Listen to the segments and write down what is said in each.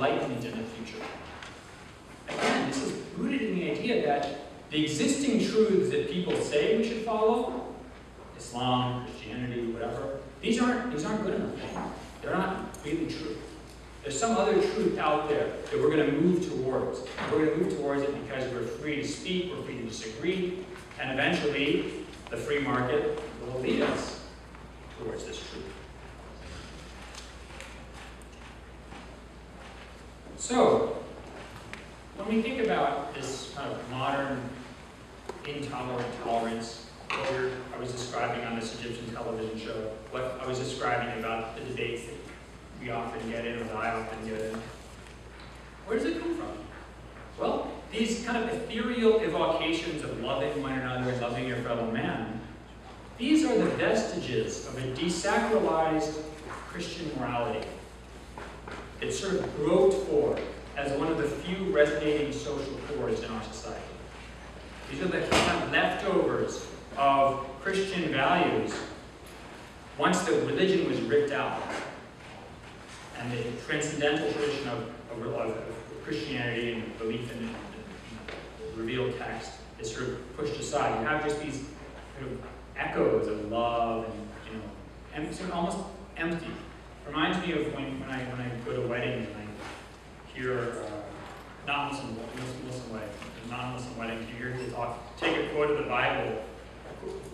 enlightenment in the future. Again, this is rooted in the idea that the existing truths that people say we should follow, Islam, Christianity, whatever, these aren't good enough. They're not really true. There's some other truth out there that we're going to move towards. We're going to move towards it because we're free to speak, we're free to disagree, and eventually the free market will lead us towards this truth. So, when we think about this kind of modern intolerant tolerance, what I was describing on this Egyptian television show, what I was describing about the debates that we often get in, or that I often get in, where does it come from? Well, these kind of ethereal evocations of loving one another and loving your fellow man, these are the vestiges of a desacralized Christian morality. It's sort of groped for as one of the few resonating social chords in our society. These are the kind of leftovers of Christian values once the religion was ripped out and the transcendental tradition of Christianity and belief in the revealed text is sort of pushed aside. You have just these sort of echoes of love and sort of almost empty. Reminds me of when I go to weddings and I hear non-Muslim weddings, you hear people take a quote of the Bible,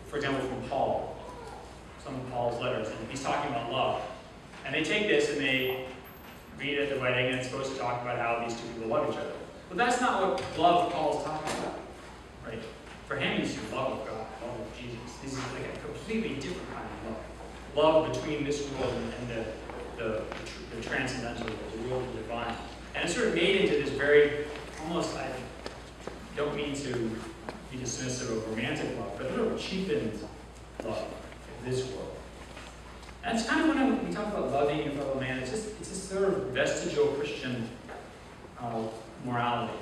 for example, from Paul, some of Paul's letters, and he's talking about love. And they take this and they read it at the wedding, and it's supposed to talk about how these two people love each other. But that's not what love Paul's talking about, right? For him, he's the love of God, love of Jesus. This is like a completely different kind of love. Love between this world and the transcendental world, the world of the divine. And it's sort of made into this very, almost, I don't mean to be dismissive of romantic love, but sort of cheapened love in this world. And it's kind of when we talk about loving your fellow man, it's a sort of vestigial Christian morality.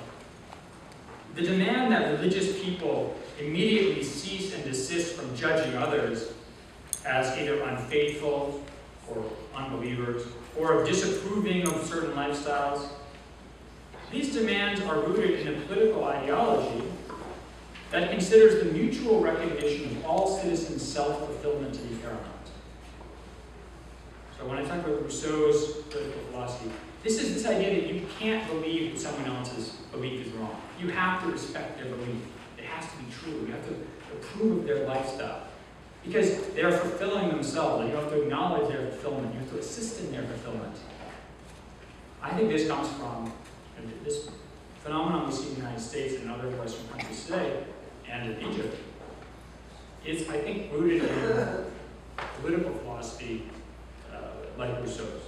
The demand that religious people immediately cease and desist from judging others as either unfaithful or unbelievers, or of disapproving of certain lifestyles. These demands are rooted in a political ideology that considers the mutual recognition of all citizens' self-fulfillment to be paramount. So when I talk about Rousseau's political philosophy, this is this idea that you can't believe that someone else's belief is wrong. You have to respect their belief. It has to be true. You have to approve of their lifestyle. Because they're fulfilling themselves, and you have to acknowledge their fulfillment. You have to assist in their fulfillment. I think this comes from this phenomenon we see in the United States and in other Western countries today, and in Egypt. It's, I think, rooted in political philosophy like Rousseau's.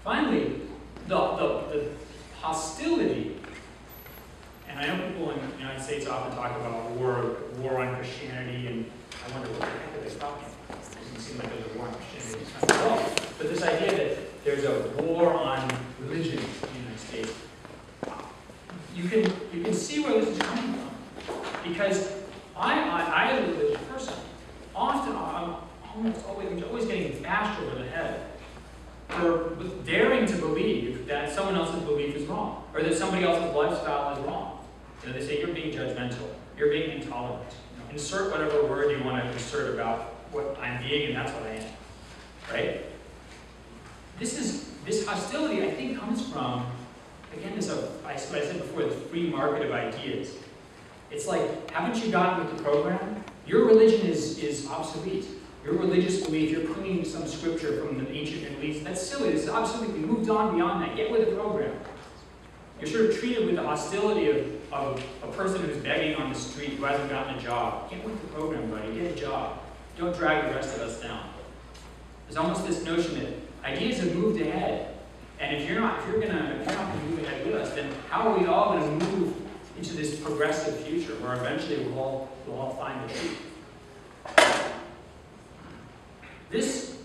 Finally, the hostility, and I know people in the United States often talk about war on Christianity, and I wonder what the heck are they talking about? It doesn't seem like there's a war on Christianity at all. But this idea that there's a war on religion in the United States, you can see where this is coming from. Because I as a religious person, often I'm always getting bashed over the head for daring to believe that someone else's belief is wrong, or that somebody else's lifestyle is wrong. You know, they say you're being judgmental, you're being intolerant. Insert whatever word you want to insert about what I'm being, and that's what I am. Right? This hostility, I think, comes from, again, what I said before, the free market of ideas. It's like, haven't you gotten with the program? Your religion is obsolete. Your religious belief, you're clinging to some scripture from the ancient Middle East. That's silly. This is obsolete. We moved on beyond that. Get with the program. You're sort of treated with the hostility of a person who's begging on the street who hasn't gotten a job. Get with the program, buddy. Get a job. Don't drag the rest of us down. There's almost this notion that ideas have moved ahead, and if you're not going to move ahead with us, then how are we all going to move into this progressive future where eventually we'll all find the truth? This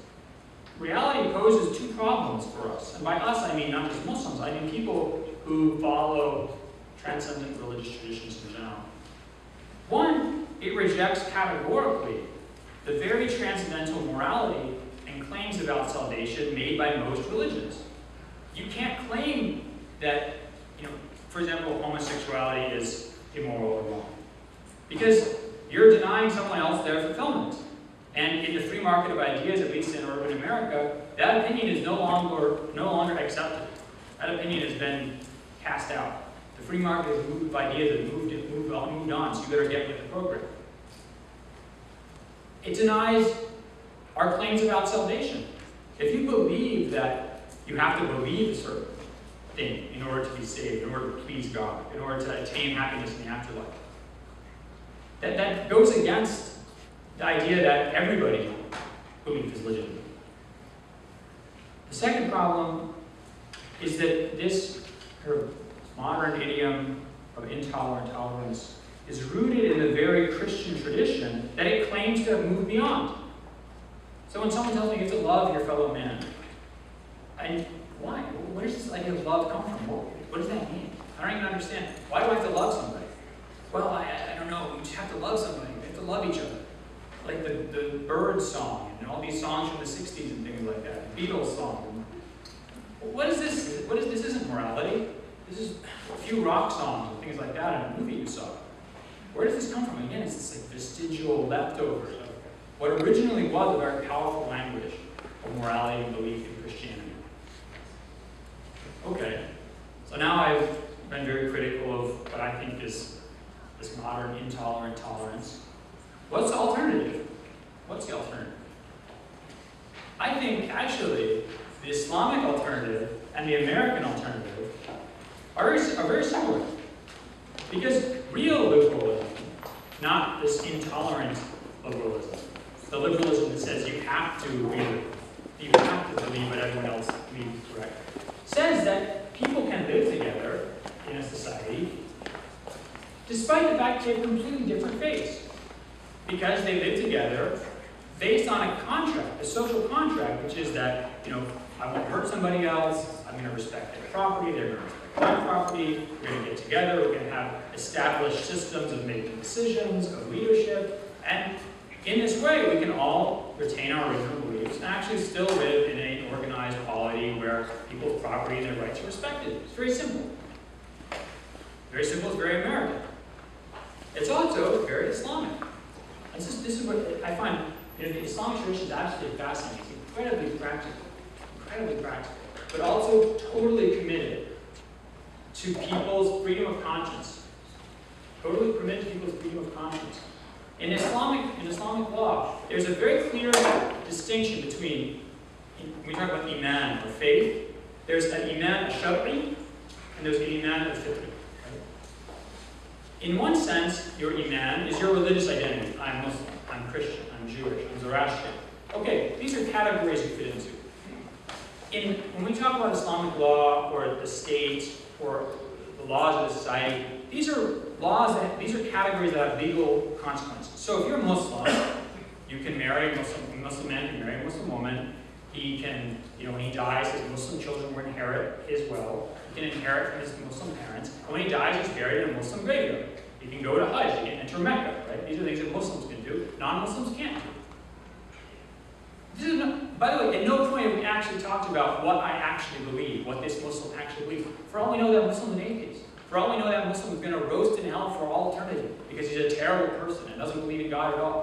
reality poses two problems for us, and by us I mean not just Muslims. I mean people who follow transcendent religious traditions in general. One, it rejects categorically the very transcendental morality and claims about salvation made by most religions. You can't claim that, for example, homosexuality is immoral or wrong. Because you're denying someone else their fulfillment. And in the free market of ideas, at least in urban America, that opinion is no longer accepted. That opinion has been cast out. The free market has moved ideas and moved on, so you better get with the program. It denies our claims about salvation. If you believe that you have to believe a certain thing in order to be saved, in order to please God, in order to attain happiness in the afterlife, that goes against the idea that everybody belief is legitimate. The second problem is that this modern idiom of intolerant tolerance is rooted in the very Christian tradition that it claims to have moved beyond. So when someone tells me you have to love your fellow man, why? Where does this idea of love come from? What does that mean? I don't even understand. Why do I have to love somebody? Well, I don't know. You just have to love somebody. You have to love each other. Like the Birds song and all these songs from the 60s and things like that. Beatles song. What is this? This isn't morality. This is a few rock songs and things like that in a movie you saw. Where does this come from? Again, it's this like vestigial leftovers of what originally was a very powerful language of morality and belief in Christianity. Okay, so now I've been very critical of what I think is this modern intolerant tolerance. What's the alternative? What's the alternative? I think actually the Islamic alternative and the American alternative are very similar. Because real liberalism, not this intolerant liberalism, the liberalism that says you have to believe what everyone else believes is correct, says that people can live together in a society despite the fact they have completely different faiths. Because they live together based on a contract, a social contract, which is that, I won't hurt somebody else, I'm going to respect their property, they're going to respect my property, we're going to get together, we're going to have established systems of making decisions, of leadership, and in this way we can all retain our original beliefs and actually still live in an organized polity where people's property and their rights are respected. It's very simple. Very simple, it's very American. It's also very Islamic. This is what I find, the Islamic tradition is absolutely fascinating. It's incredibly practical, but also totally committed to people's freedom of conscience. Totally committed to people's freedom of conscience. In Islamic law, there's a very clear distinction between, when we talk about iman, or faith, there's an iman al-shar'i, and there's an iman al-fitri. In one sense, your iman is your religious identity. I'm Muslim, I'm Christian, I'm Jewish, I'm Zoroastrian. Okay, these are categories you fit into. When we talk about Islamic law, or the state, or the laws of the society, these are categories that have legal consequences. So if you're Muslim, you can marry a Muslim man can marry a Muslim woman. He can, when he dies, his Muslim children will inherit his wealth. He can inherit from his Muslim parents. And when he dies, he's buried in a Muslim graveyard. He can go to Hajj, he can enter Mecca, right? These are things that Muslims can do, non-Muslims can't do. By the way, at no point have we actually talked about what I actually believe, what this Muslim actually believes. For all we know, that Muslim is an atheist. For all we know, that Muslim is going to roast in hell for all eternity because he's a terrible person and doesn't believe in God at all.